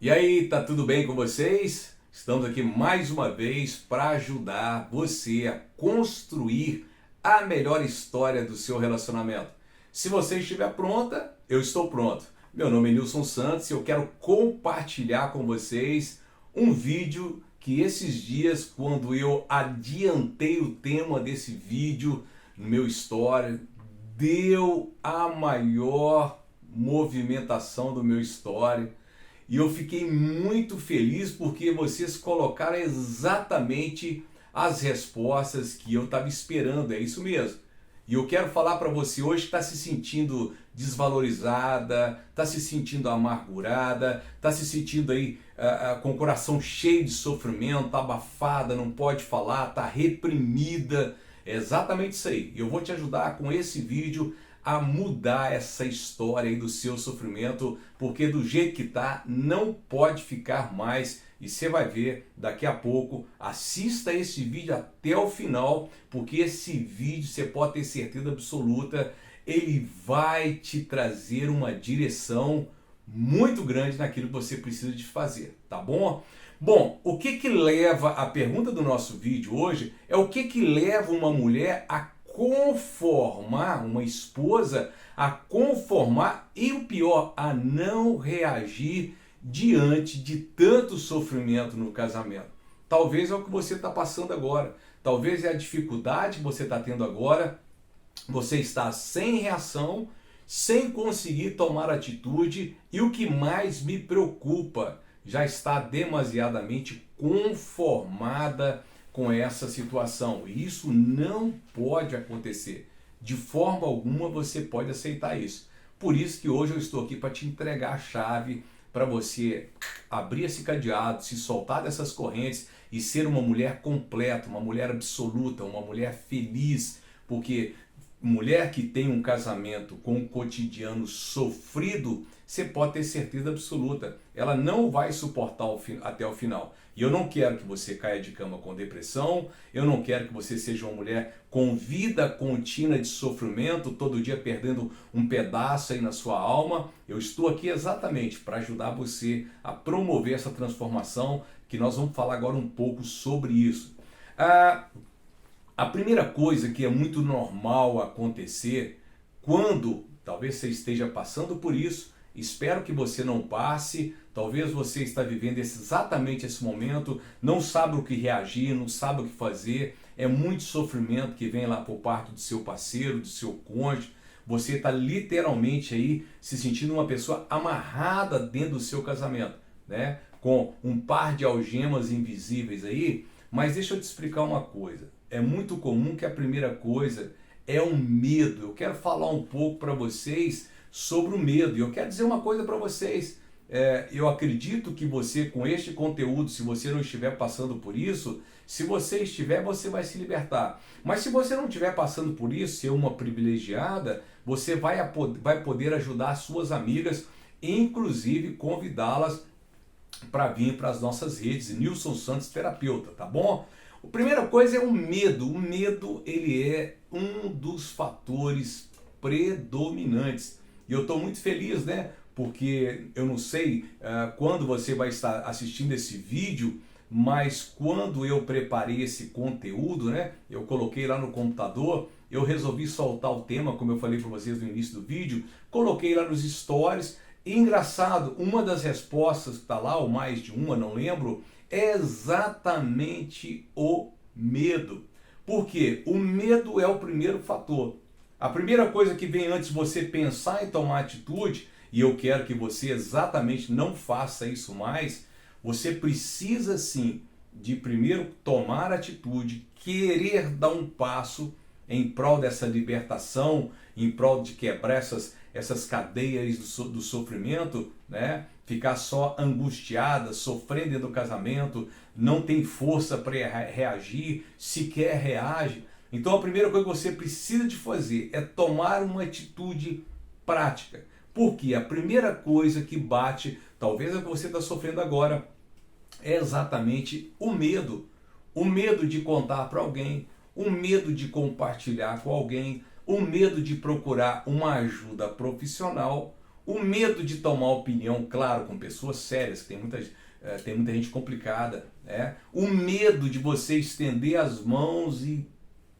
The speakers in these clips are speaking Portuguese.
E aí, tá tudo bem com vocês? Estamos aqui mais uma vez para ajudar você a construir a melhor história do seu relacionamento. Se você estiver pronta, eu estou pronto. Meu nome é Nilson Santos e eu quero compartilhar com vocês um vídeo que esses dias, quando eu adiantei o tema desse vídeo no meu story, deu a maior movimentação do meu story. E eu fiquei muito feliz porque vocês colocaram exatamente as respostas que eu estava esperando, é isso mesmo. E eu quero falar para você hoje que está se sentindo desvalorizada, está se sentindo amargurada, está se sentindo aí com o coração cheio de sofrimento, abafada, não pode falar, está reprimida. É exatamente isso aí. Eu vou te ajudar com esse vídeo a mudar essa história aí do seu sofrimento, porque do jeito que tá, não pode ficar mais. E você vai ver daqui a pouco. Assista esse vídeo até o final, porque esse vídeo, você pode ter certeza absoluta, ele vai te trazer uma direção muito grande naquilo que você precisa de fazer, tá bom? Bom, o que leva, a pergunta do nosso vídeo hoje é o que leva uma mulher a conformar, uma esposa a conformar e o pior, a não reagir diante de tanto sofrimento no casamento. Talvez é o que você está passando agora, talvez é a dificuldade que você está tendo agora, você está sem reação, sem conseguir tomar atitude e o que mais me preocupa, já está demasiadamente conformada com essa situação. E isso não pode acontecer. De forma alguma você pode aceitar isso. Por isso que hoje eu estou aqui para te entregar a chave para você abrir esse cadeado, se soltar dessas correntes e ser uma mulher completa, uma mulher absoluta, uma mulher feliz, porque mulher que tem um casamento com um cotidiano sofrido, você pode ter certeza absoluta, ela não vai suportar até o final. E eu não quero que você caia de cama com depressão, eu não quero que você seja uma mulher com vida contínua de sofrimento, todo dia perdendo um pedaço aí na sua alma. Eu estou aqui exatamente para ajudar você a promover essa transformação, que nós vamos falar agora um pouco sobre isso. A primeira coisa que é muito normal acontecer quando talvez você esteja passando por isso, espero que você não passe, talvez você está vivendo exatamente esse momento, não sabe o que reagir, não sabe o que fazer, é muito sofrimento que vem lá por parte do seu parceiro, do seu cônjuge, você está literalmente aí se sentindo uma pessoa amarrada dentro do seu casamento, né? Com um par de algemas invisíveis aí, mas deixa eu te explicar uma coisa. É muito comum que a primeira coisa é o medo. Eu quero falar um pouco para vocês sobre o medo. E eu quero dizer uma coisa para vocês. Eu acredito que você, com este conteúdo, se você não estiver passando por isso, se você estiver, você vai se libertar. Mas se você não estiver passando por isso, ser uma privilegiada, você vai poder ajudar as suas amigas, inclusive convidá-las para vir para as nossas redes, Nilson Santos Terapeuta, tá bom? A primeira coisa é o medo. O medo, ele é um dos fatores predominantes. E eu estou muito feliz, né? Porque eu não sei quando você vai estar assistindo esse vídeo, mas quando eu preparei esse conteúdo, né? Eu coloquei lá no computador, eu resolvi soltar o tema, como eu falei para vocês no início do vídeo, coloquei lá nos stories. E engraçado, uma das respostas que está lá, ou mais de uma, não lembro, é exatamente o medo. Por quê? O medo é o primeiro fator. A primeira coisa que vem antes de você pensar em tomar atitude, e eu quero que você exatamente não faça isso mais, você precisa sim de primeiro tomar atitude, querer dar um passo em prol dessa libertação, em prol de quebrar essas cadeias do sofrimento, né? Ficar só angustiada, sofrendo dentro do casamento, não tem força para reagir, sequer reage. Então a primeira coisa que você precisa de fazer é tomar uma atitude prática. Porque a primeira coisa que bate, talvez a que você está sofrendo agora, é exatamente o medo. O medo de contar para alguém, o medo de compartilhar com alguém, o medo de procurar uma ajuda profissional, O medo de tomar opinião, claro, com pessoas sérias, que tem muita gente complicada, né? O medo de você estender as mãos e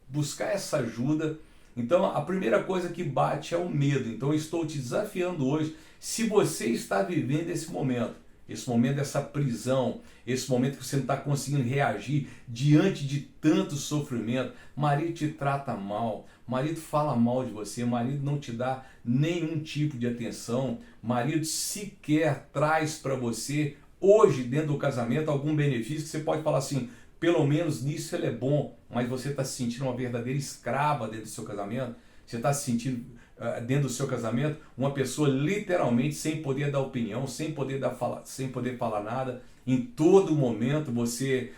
buscar essa ajuda. Então, a primeira coisa que bate é o medo. Então, eu estou te desafiando hoje, se você está vivendo esse momento dessa prisão, esse momento que você não está conseguindo reagir diante de tanto sofrimento, marido te trata mal, marido fala mal de você, marido não te dá nenhum tipo de atenção, marido sequer traz para você, hoje dentro do casamento, algum benefício que você pode falar assim, pelo menos nisso ele é bom, mas você está se sentindo uma verdadeira escrava dentro do seu casamento, você está se sentindo dentro do seu casamento uma pessoa literalmente sem poder dar opinião, sem poder falar nada, em todo momento você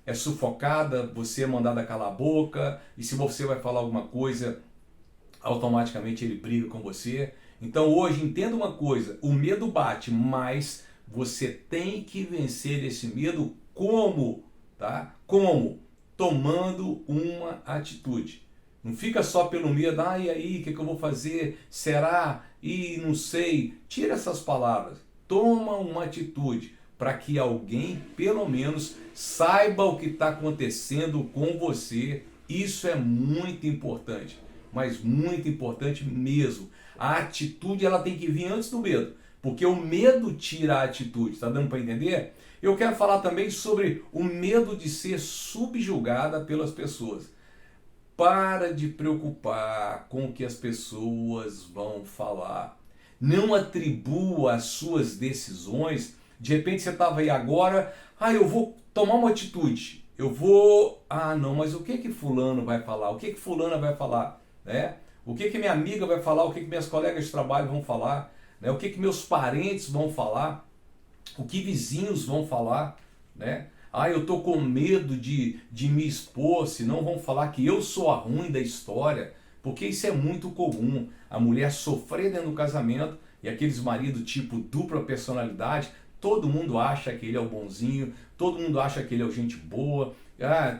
é sufocada, você é mandada calar a boca, e se você vai falar alguma coisa, automaticamente ele briga com você. Então hoje entenda uma coisa, o medo bate, mas você tem que vencer esse medo como? Tá? Como? Tomando uma atitude. Não fica só pelo medo, e aí, o que eu vou fazer? Será? E não sei. Tira essas palavras. Toma uma atitude para que alguém, pelo menos, saiba o que está acontecendo com você. Isso é muito importante, mas muito importante mesmo. A atitude ela tem que vir antes do medo, porque o medo tira a atitude. Está dando para entender? Eu quero falar também sobre o medo de ser subjugada pelas pessoas. Para de preocupar com o que as pessoas vão falar. Não atribua as suas decisões. De repente você estava aí agora, eu vou tomar uma atitude. Eu vou, não, mas o que fulano vai falar? O que fulana vai falar? Né? O que minha amiga vai falar? O que minhas colegas de trabalho vão falar? Né? O que meus parentes vão falar? O que vizinhos vão falar? Né? Eu estou com medo de me expor, senão vão falar que eu sou a ruim da história, porque isso é muito comum, a mulher sofrer dentro do casamento e aqueles maridos tipo dupla personalidade, todo mundo acha que ele é o bonzinho, todo mundo acha que ele é o gente boa,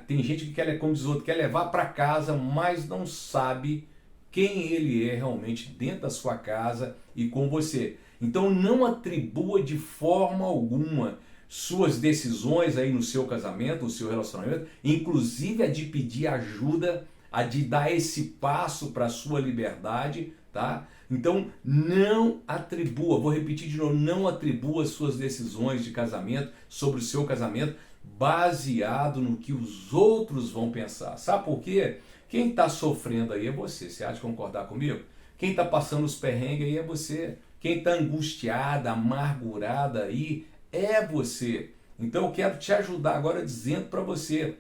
tem gente que quer, como diz outro, quer levar para casa, mas não sabe quem ele é realmente dentro da sua casa e com você. Então não atribua de forma alguma suas decisões aí no seu casamento, no seu relacionamento, inclusive a de pedir ajuda, a de dar esse passo para a sua liberdade, tá? Então não atribua, vou repetir de novo, não atribua suas decisões de casamento sobre o seu casamento baseado no que os outros vão pensar. Sabe por quê? Quem está sofrendo aí é você, você há de concordar comigo? Quem está passando os perrengues aí é você. Quem está angustiada, amargurada aí é você. Então eu quero te ajudar agora dizendo para você,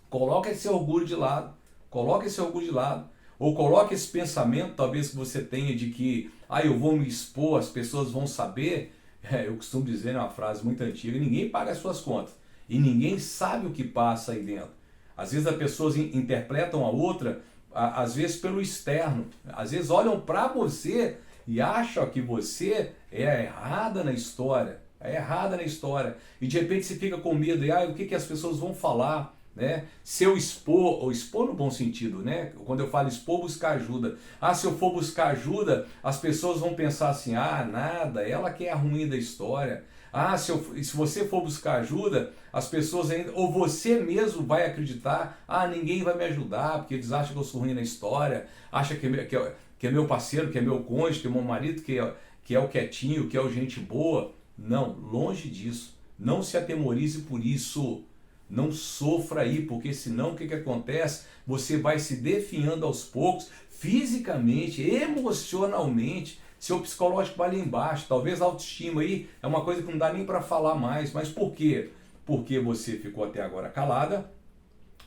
coloca esse orgulho de lado, ou coloque esse pensamento talvez que você tenha de que, eu vou me expor, as pessoas vão saber. Eu costumo dizer uma frase muito antiga, ninguém paga as suas contas e ninguém sabe o que passa aí dentro. Às vezes as pessoas interpretam a outra, às vezes pelo externo, às vezes olham para você e acham que você é errada na história. E de repente você fica com medo, o que as pessoas vão falar, né? Se eu expor, ou expor no bom sentido, né? Quando eu falo expor, buscar ajuda. Se eu for buscar ajuda, as pessoas vão pensar assim, nada, ela que é a ruim da história. Se você for buscar ajuda, as pessoas ainda, ou você mesmo vai acreditar, ninguém vai me ajudar, porque eles acham que eu sou ruim na história, acham que é meu parceiro, que é meu cônjuge, que é meu marido, que é o quietinho, que é o gente boa. Não, longe disso. Não se atemorize por isso. Não sofra aí, porque senão o que acontece? Você vai se definhando aos poucos, fisicamente, emocionalmente, seu psicológico vai lá embaixo. Talvez a autoestima aí é uma coisa que não dá nem para falar mais. Mas por quê? Porque você ficou até agora calada,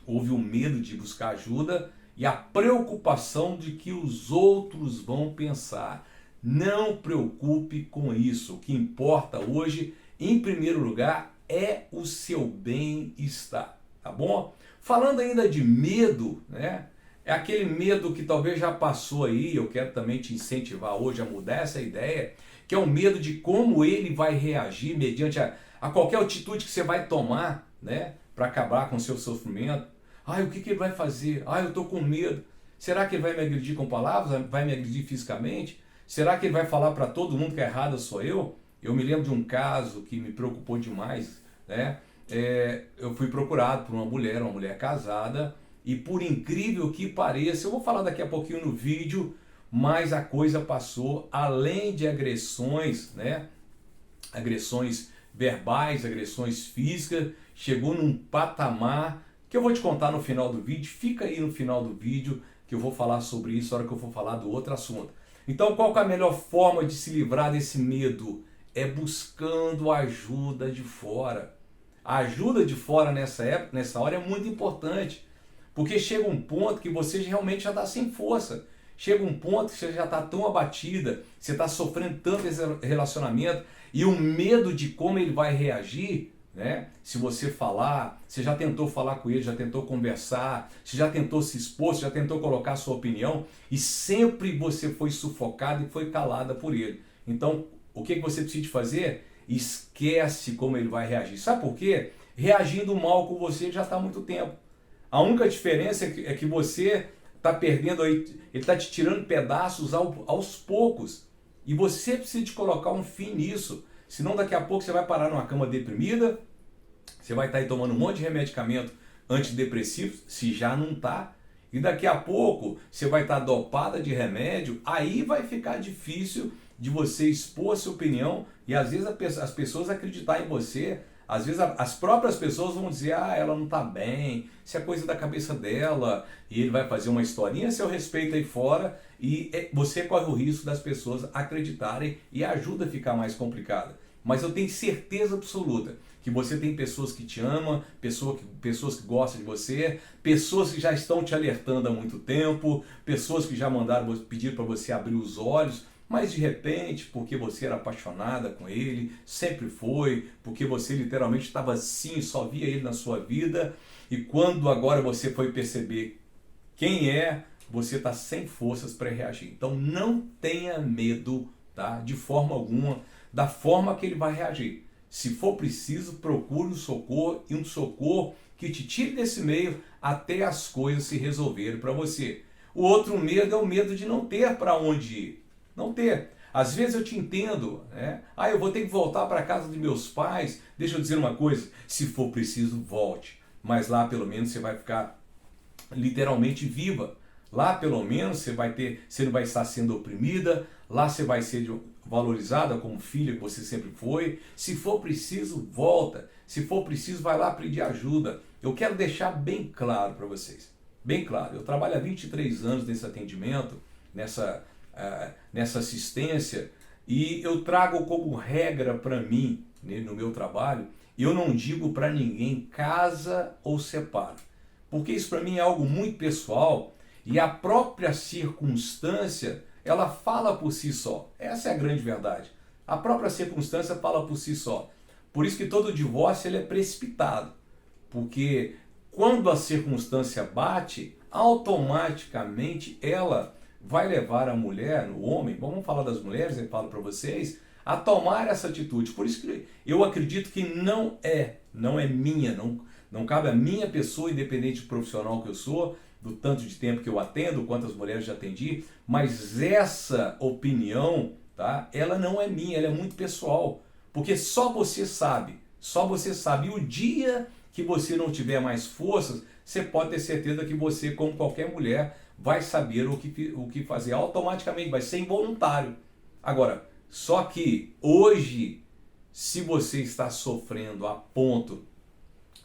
houve o medo de buscar ajuda e a preocupação de que os outros vão pensar. Não preocupe com isso. O que importa hoje, em primeiro lugar, é o seu bem-estar, tá bom? Falando ainda de medo, né? É aquele medo que talvez já passou aí, eu quero também te incentivar hoje a mudar essa ideia, que é o medo de como ele vai reagir mediante a qualquer atitude que você vai tomar, né? Para acabar com o seu sofrimento. O que ele vai fazer? Eu estou com medo. Será que ele vai me agredir com palavras? Vai me agredir fisicamente? Será que ele vai falar para todo mundo que a errada sou eu? Eu me lembro de um caso que me preocupou demais, né? Eu fui procurado por uma mulher casada, e por incrível que pareça, eu vou falar daqui a pouquinho no vídeo, mas a coisa passou além de agressões, né? Agressões verbais, agressões físicas, chegou num patamar que eu vou te contar no final do vídeo. Fica aí no final do vídeo que eu vou falar sobre isso na hora que eu for falar do outro assunto. Então, qual que é a melhor forma de se livrar desse medo? É buscando ajuda de fora. A ajuda de fora nessa época, nessa hora, é muito importante, porque chega um ponto que você realmente já está sem força. Chega um ponto que você já está tão abatida, você está sofrendo tanto esse relacionamento, e o medo de como ele vai reagir, né? Se você falar, você já tentou falar com ele, já tentou conversar, você já tentou se expor, você já tentou colocar a sua opinião, e sempre você foi sufocada e foi calada por ele. Então, o que você precisa fazer? Esquece como ele vai reagir. Sabe por quê? Reagindo mal com você já está há muito tempo. A única diferença é que você está perdendo aí, ele está te tirando pedaços aos poucos. E você precisa de colocar um fim nisso. Senão daqui a pouco você vai parar numa cama deprimida, você vai estar aí tomando um monte de medicamento antidepressivo, se já não está. E daqui a pouco você vai estar dopada de remédio, aí vai ficar difícil de você expor a sua opinião e às vezes as pessoas acreditarem em você. Às vezes as próprias pessoas vão dizer, ela não está bem, isso é coisa da cabeça dela, e ele vai fazer uma historinha a seu respeito aí fora, e você corre o risco das pessoas acreditarem e ajuda a ficar mais complicada. Mas eu tenho certeza absoluta que você tem pessoas que te amam, pessoas que gostam de você, pessoas que já estão te alertando há muito tempo, pessoas que já mandaram pedir para você abrir os olhos, mas de repente, porque você era apaixonada com ele, sempre foi, porque você literalmente estava assim, só via ele na sua vida, e quando agora você foi perceber quem é, você está sem forças para reagir. Então não tenha medo, tá? De forma alguma, da forma que ele vai reagir. Se for preciso, procure um socorro, e um socorro que te tire desse meio até as coisas se resolverem para você. O outro medo é o medo de não ter para onde ir. Não ter. Às vezes eu te entendo, né? Eu vou ter que voltar para a casa de meus pais. Deixa eu dizer uma coisa, se for preciso, volte. Mas lá pelo menos você vai ficar literalmente viva. Lá pelo menos você não vai estar sendo oprimida, lá você vai ser valorizada como filha que você sempre foi. Se for preciso, volta. Se for preciso, vai lá pedir ajuda. Eu quero deixar bem claro para vocês. Bem claro, eu trabalho há 23 anos nesse atendimento, nessa assistência, e eu trago como regra para mim, né, no meu trabalho, eu não digo para ninguém casa ou separa, porque isso para mim é algo muito pessoal, e a própria circunstância, ela fala por si só. Essa é a grande verdade. A própria circunstância fala por si só. Por isso que todo divórcio ele é precipitado, porque quando a circunstância bate, automaticamente ela vai levar a mulher, o homem, vamos falar das mulheres, eu falo para vocês, a tomar essa atitude. Por isso que eu acredito que não é minha, não cabe a minha pessoa, independente do profissional que eu sou, do tanto de tempo que eu atendo, quantas mulheres já atendi, mas essa opinião, tá? Ela não é minha, ela é muito pessoal, porque só você sabe, e o dia que você não tiver mais forças, você pode ter certeza que você, como qualquer mulher, vai saber o que fazer automaticamente, vai ser involuntário. Agora, só que hoje, se você está sofrendo a ponto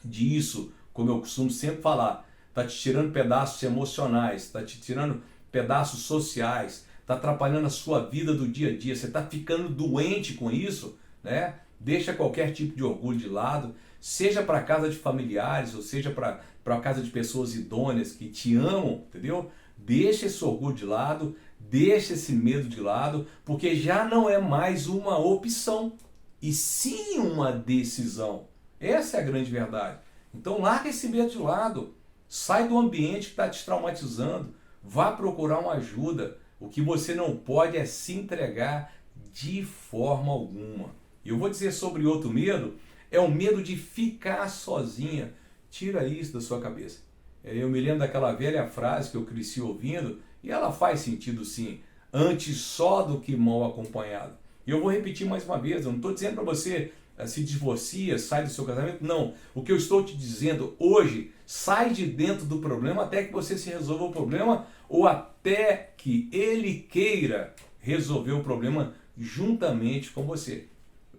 disso, como eu costumo sempre falar, está te tirando pedaços emocionais, está te tirando pedaços sociais, está atrapalhando a sua vida do dia a dia, você está ficando doente com isso, né? Deixa qualquer tipo de orgulho de lado, seja para casa de familiares, ou seja para a casa de pessoas idôneas que te amam, entendeu? Deixa esse orgulho de lado, deixa esse medo de lado, porque já não é mais uma opção, e sim uma decisão. Essa é a grande verdade. Então larga esse medo de lado, sai do ambiente que está te traumatizando, vá procurar uma ajuda. O que você não pode é se entregar de forma alguma. E eu vou dizer sobre outro medo, é o medo de ficar sozinha. Tira isso da sua cabeça. Eu me lembro daquela velha frase que eu cresci ouvindo, e ela faz sentido sim. antes só do que mal acompanhado. E eu vou repetir mais uma vez, eu não estou dizendo para você se divorcia, sai do seu casamento, não. O que eu estou te dizendo hoje, sai de dentro do problema até que você se resolva o problema ou até que ele queira resolver o problema juntamente com você.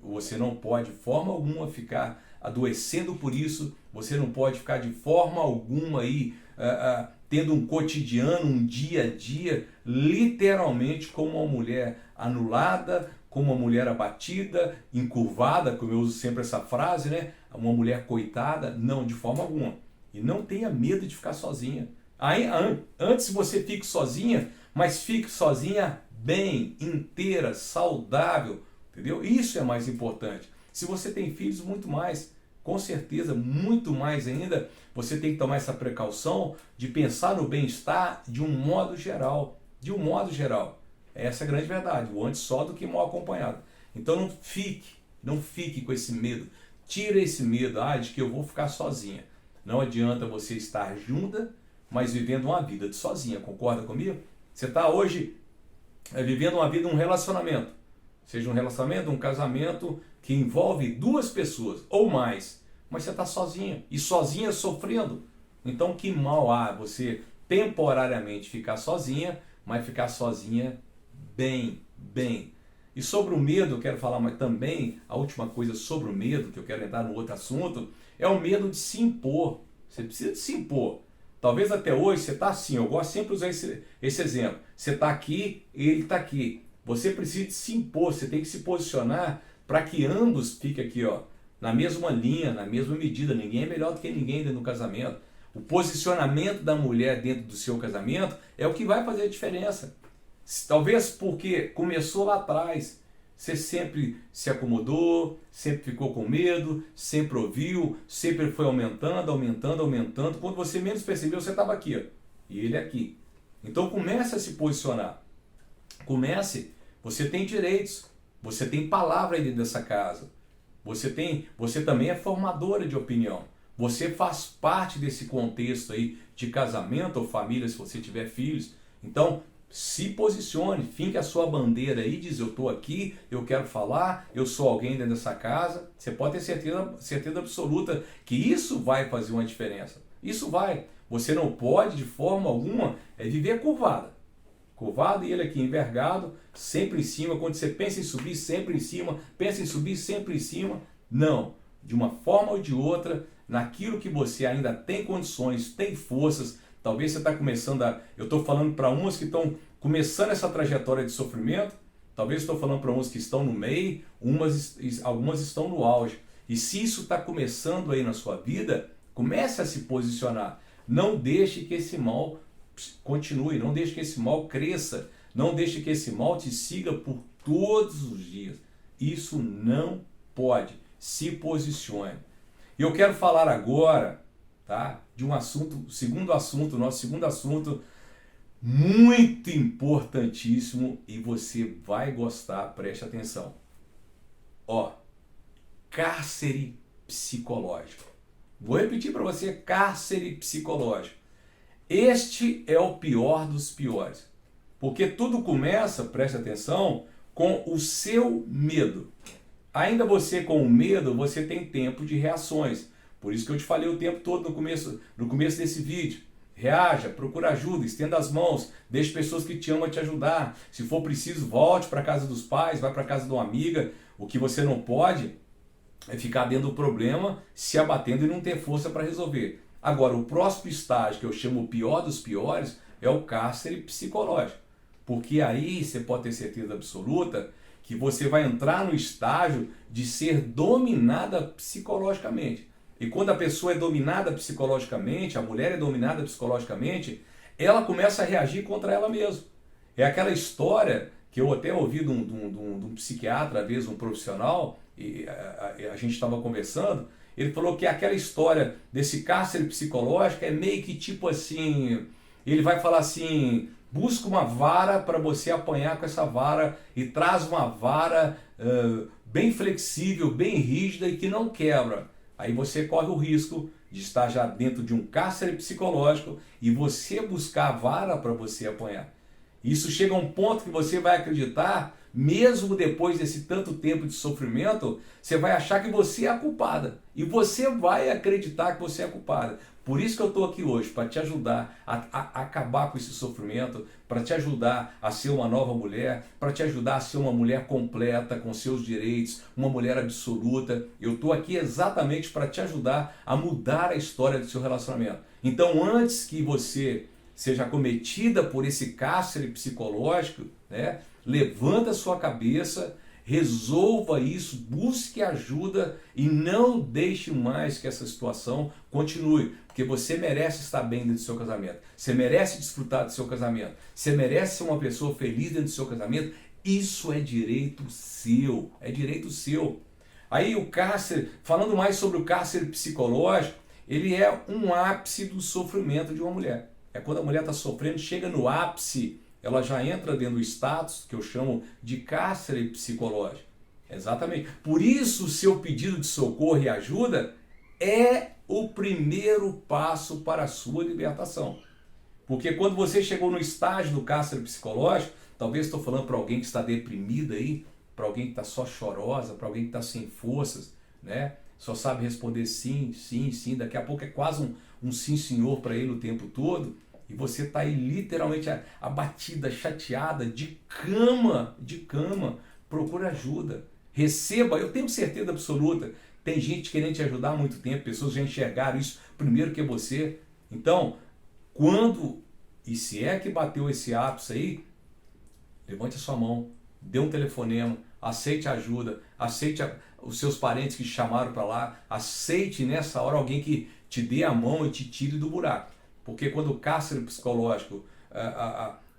Você não pode de forma alguma ficar adoecendo por isso, você não pode ficar de forma alguma aí tendo um cotidiano, um dia a dia, literalmente como uma mulher anulada, como uma mulher abatida, encurvada, como eu uso sempre essa frase, né? Uma mulher coitada. Não, de forma alguma. E não tenha medo de ficar sozinha. Antes você fique sozinha, mas fique sozinha bem, inteira, saudável, entendeu? Isso é mais importante. Se você tem filhos, muito mais. Com certeza, muito mais ainda, você tem que tomar essa precaução de pensar no bem-estar de um modo geral. De um modo geral. Essa é a grande verdade. O antes só do que mal acompanhado. Então não fique com esse medo. Tira esse medo de que eu vou ficar sozinha. Não adianta você estar junta, mas vivendo uma vida de sozinha. Concorda comigo? Você está hoje vivendo uma vida, um relacionamento. Seja um relacionamento, um casamento que envolve duas pessoas ou mais. Mas você está sozinha. E sozinha sofrendo. Então que mal há você temporariamente ficar sozinha, mas ficar sozinha bem. E sobre o medo, eu quero falar mas também, a última coisa sobre o medo, que eu quero entrar no outro assunto, é o medo de se impor. Você precisa de se impor. Talvez até hoje você está assim, eu gosto sempre de usar esse exemplo. Você está aqui, ele está aqui. Você precisa de se impor, você tem que se posicionar para que ambos fiquem aqui, na mesma linha, na mesma medida. Ninguém é melhor do que ninguém dentro do casamento. O posicionamento da mulher dentro do seu casamento é o que vai fazer a diferença. Talvez porque começou lá atrás, você sempre se acomodou, sempre ficou com medo, sempre ouviu, sempre foi aumentando. Quando você menos percebeu, você estava aqui, e ele aqui. Então comece a se posicionar. Você tem direitos, você tem palavra aí dentro dessa casa. Você também é formadora de opinião. Você faz parte desse contexto aí de casamento ou família, se você tiver filhos. Então, se posicione, finque a sua bandeira aí, diz: eu estou aqui, eu quero falar, eu sou alguém dentro dessa casa. Você pode ter certeza absoluta que isso vai fazer uma diferença. Isso vai. Você não pode, de forma alguma, viver curvada. Curvado e ele aqui envergado, sempre em cima. Quando você pensa em subir, sempre em cima. Pensa em subir, sempre em cima. Não. De uma forma ou de outra, naquilo que você ainda tem condições, tem forças. Talvez você está começando eu estou falando para uns que estão começando essa trajetória de sofrimento. Talvez estou falando para uns que estão no meio, algumas estão no auge. E se isso está começando aí na sua vida, comece a se posicionar. Não deixe que esse mal continue, não deixe que esse mal cresça, não deixe que esse mal te siga por todos os dias. Isso não pode. Se posicione. E eu quero falar agora, de um assunto, nosso segundo assunto, muito importantíssimo, e você vai gostar, preste atenção. Cárcere psicológico. Vou repetir para você: cárcere psicológico. Este é o pior dos piores. Porque tudo começa, preste atenção, com o seu medo. Ainda você com o medo, você tem tempo de reações. Por isso que eu te falei o tempo todo no começo desse vídeo. Reaja, procura ajuda, estenda as mãos, deixe pessoas que te amam te ajudar. Se for preciso, volte para a casa dos pais, vai para a casa de uma amiga. O que você não pode é ficar dentro do problema, se abatendo e não ter força para resolver. Agora, o próximo estágio, que eu chamo o pior dos piores, é o cárcere psicológico. Porque aí você pode ter certeza absoluta que você vai entrar no estágio de ser dominada psicologicamente. E quando a pessoa é dominada psicologicamente, a mulher é dominada psicologicamente, ela começa a reagir contra ela mesma. É aquela história que eu até ouvi de um psiquiatra, às vezes um profissional, e a gente estava conversando, ele falou que aquela história desse cárcere psicológico é meio que tipo assim, ele vai falar assim: busca uma vara para você apanhar com essa vara e traz uma vara bem flexível, bem rígida e que não quebra. Aí você corre o risco de estar já dentro de um cárcere psicológico e você buscar a vara para você apanhar. Isso chega a um ponto que você vai acreditar, mesmo depois desse tanto tempo de sofrimento, você vai achar que você é a culpada. E você vai acreditar que você é a culpada. Por isso que eu estou aqui hoje, para te ajudar a acabar com esse sofrimento, para te ajudar a ser uma nova mulher, para te ajudar a ser uma mulher completa, com seus direitos, uma mulher absoluta. Eu estou aqui exatamente para te ajudar a mudar a história do seu relacionamento. Então, antes que você seja acometida por esse cárcere psicológico, né, levanta a sua cabeça, resolva isso, busque ajuda e não deixe mais que essa situação continue, porque você merece estar bem dentro do seu casamento, você merece desfrutar do seu casamento, você merece ser uma pessoa feliz dentro do seu casamento. Isso é direito seu, é direito seu. Aí o cárcere, falando mais sobre o cárcere psicológico, ele é um ápice do sofrimento de uma mulher. É quando a mulher está sofrendo, chega no ápice, ela já entra dentro do status que eu chamo de cárcere psicológico. Exatamente. Por isso o seu pedido de socorro e ajuda é o primeiro passo para a sua libertação. Porque quando você chegou no estágio do cárcere psicológico, talvez estou falando para alguém que está deprimida aí, para alguém que está só chorosa, para alguém que está sem forças, né? Só sabe responder sim, sim, sim. Daqui a pouco é quase um sim senhor para ele o tempo todo. E você está aí literalmente abatida, chateada, de cama. Procura ajuda. Receba, eu tenho certeza absoluta. Tem gente querendo te ajudar há muito tempo, pessoas já enxergaram isso primeiro que você. Então, quando e se é que bateu esse ápice aí, levante a sua mão, dê um telefonema, aceite ajuda, aceite os seus parentes que te chamaram para lá, aceite nessa hora alguém que te dê a mão e te tire do buraco. Porque quando o cárcere psicológico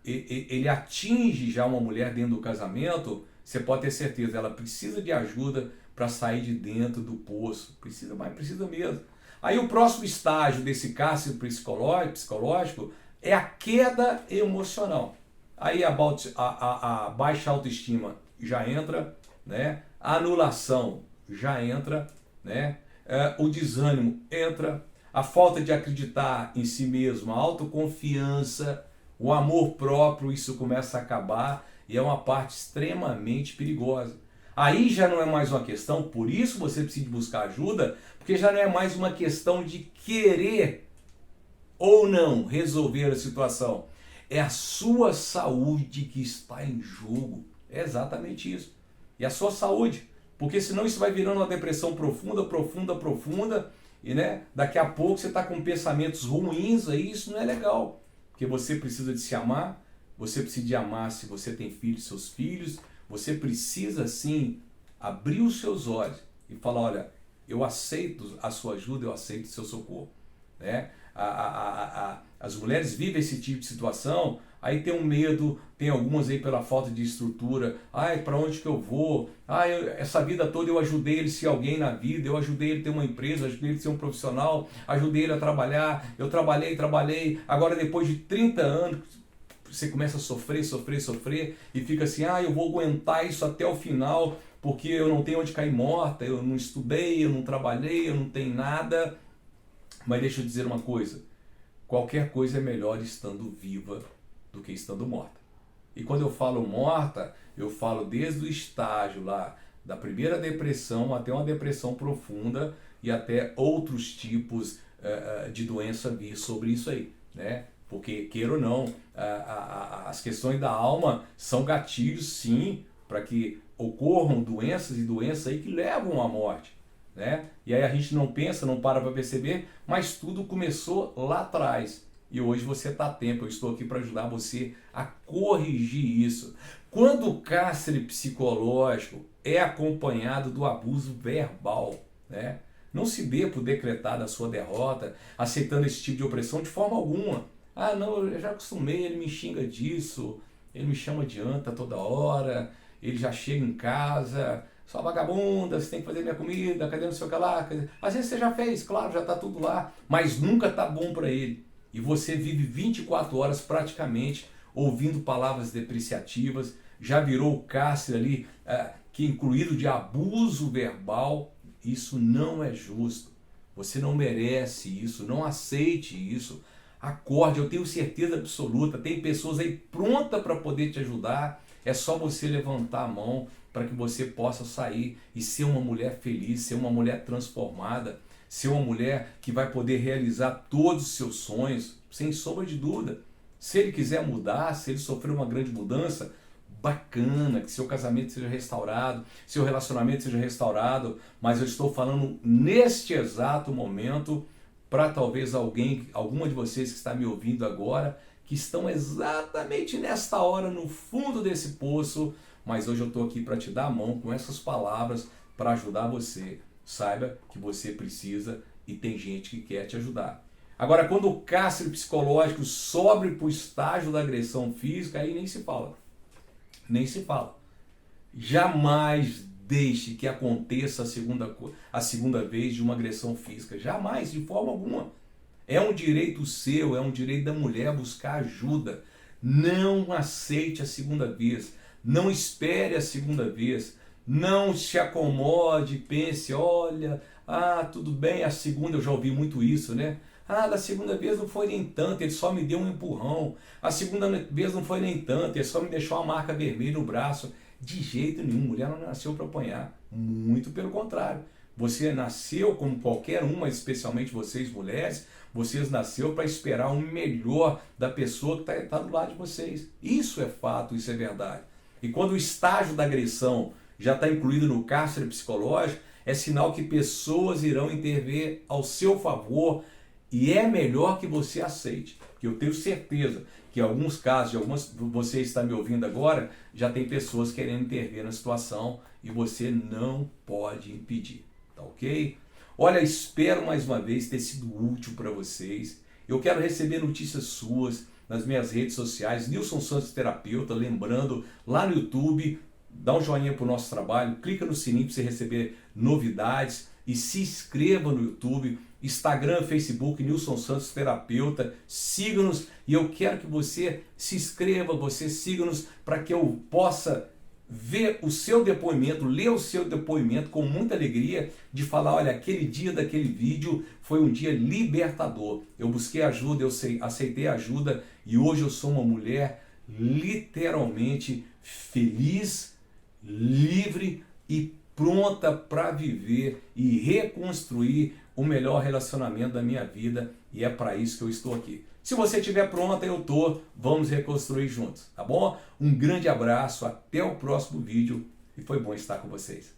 ele atinge já uma mulher dentro do casamento, você pode ter certeza, ela precisa de ajuda para sair de dentro do poço. Precisa, mas precisa mesmo. Aí o próximo estágio desse cárcere psicológico é a queda emocional. Aí a baixa autoestima já entra, né? A anulação já entra, né? O desânimo entra, a falta de acreditar em si mesmo, a autoconfiança, o amor próprio, isso começa a acabar e é uma parte extremamente perigosa. Aí já não é mais uma questão, por isso você precisa buscar ajuda, porque já não é mais uma questão de querer ou não resolver a situação. É a sua saúde que está em jogo. É exatamente isso. E a sua saúde. Porque senão isso vai virando uma depressão profunda. E né, daqui a pouco você está com pensamentos ruins aí, isso não é legal. Porque você precisa de se amar, você precisa de amar se você tem filhos, seus filhos. Você precisa sim abrir os seus olhos e falar, olha, eu aceito a sua ajuda, eu aceito o seu socorro. Né? As mulheres vivem esse tipo de situação, aí tem um medo, tem algumas aí pela falta de estrutura, para onde que eu vou? Essa vida toda eu ajudei ele a ser alguém na vida, eu ajudei ele a ter uma empresa, ajudei ele a ser um profissional, ajudei ele a trabalhar, eu trabalhei, agora depois de 30 anos, você começa a sofrer e fica assim, eu vou aguentar isso até o final, porque eu não tenho onde cair morta, eu não estudei, eu não trabalhei, eu não tenho nada. Mas deixa eu dizer uma coisa, qualquer coisa é melhor estando viva do que estando morta. E quando eu falo morta, eu falo desde o estágio lá da primeira depressão até uma depressão profunda e até outros tipos de doença vir sobre isso aí, né? Porque, queira ou não, as questões da alma são gatilhos, sim, para que ocorram doenças aí que levam à morte. Né? E aí a gente não pensa, não para perceber, mas tudo começou lá atrás. E hoje você está a tempo, eu estou aqui para ajudar você a corrigir isso. Quando o cárcere psicológico é acompanhado do abuso verbal, né? Não se dê por decretada a sua derrota, aceitando esse tipo de opressão de forma alguma. Não, eu já acostumei, ele me xinga disso, ele me chama de anta toda hora, ele já chega em casa, só vagabunda, você tem que fazer minha comida, cadê não sei o que lá? Às vezes você já fez, claro, já está tudo lá, mas nunca está bom para ele. E você vive 24 horas praticamente ouvindo palavras depreciativas, já virou o cárcere ali, que é incluído de abuso verbal. Isso não é justo. Você não merece isso, não aceite isso. Acorde, eu tenho certeza absoluta, tem pessoas aí prontas para poder te ajudar. É só você levantar a mão para que você possa sair e ser uma mulher feliz, ser uma mulher transformada, ser uma mulher que vai poder realizar todos os seus sonhos, sem sombra de dúvida. Se ele quiser mudar, se ele sofrer uma grande mudança, bacana, que seu casamento seja restaurado, seu relacionamento seja restaurado, mas eu estou falando neste exato momento para talvez alguma de vocês que está me ouvindo agora, que estão exatamente nesta hora no fundo desse poço, mas hoje eu estou aqui para te dar a mão com essas palavras para ajudar você. Saiba que você precisa e tem gente que quer te ajudar. Agora, quando o cárcere psicológico sobe para o estágio da agressão física, aí nem se fala. Nem se fala. Jamais deixe que aconteça a segunda vez de uma agressão física. Jamais, de forma alguma. É um direito seu, é um direito da mulher buscar ajuda. Não aceite a segunda vez. Não espere a segunda vez. Não se acomode, pense, olha, tudo bem, a segunda, eu já ouvi muito isso, né? Da segunda vez não foi nem tanto, ele só me deu um empurrão. A segunda vez não foi nem tanto, ele só me deixou uma marca vermelha no braço. De jeito nenhum, mulher não nasceu para apanhar. Muito pelo contrário. Você nasceu como qualquer uma, especialmente vocês mulheres, vocês nasceu para esperar o melhor da pessoa que está do lado de vocês. Isso é fato, isso é verdade. E quando o estágio da agressão já está incluído no cárcere psicológico, é sinal que pessoas irão intervir ao seu favor e é melhor que você aceite. Porque eu tenho certeza que em alguns casos, você está me ouvindo agora, já tem pessoas querendo intervir na situação e você não pode impedir. Tá ok? Olha, espero mais uma vez ter sido útil para vocês. Eu quero receber notícias suas nas minhas redes sociais, Nilson Santos Terapeuta, lembrando, lá no YouTube, dá um joinha para o nosso trabalho, clica no sininho para você receber novidades e se inscreva no YouTube, Instagram, Facebook, Nilson Santos Terapeuta, siga-nos e eu quero que você se inscreva, você siga-nos para que eu possa ver o seu depoimento, ler o seu depoimento com muita alegria de falar, olha, aquele dia daquele vídeo foi um dia libertador. Eu busquei ajuda, eu aceitei ajuda e hoje eu sou uma mulher literalmente feliz, livre e pronta para viver e reconstruir o melhor relacionamento da minha vida e é para isso que eu estou aqui. Se você estiver pronta, eu tô. Vamos reconstruir juntos, tá bom? Um grande abraço, até o próximo vídeo e foi bom estar com vocês.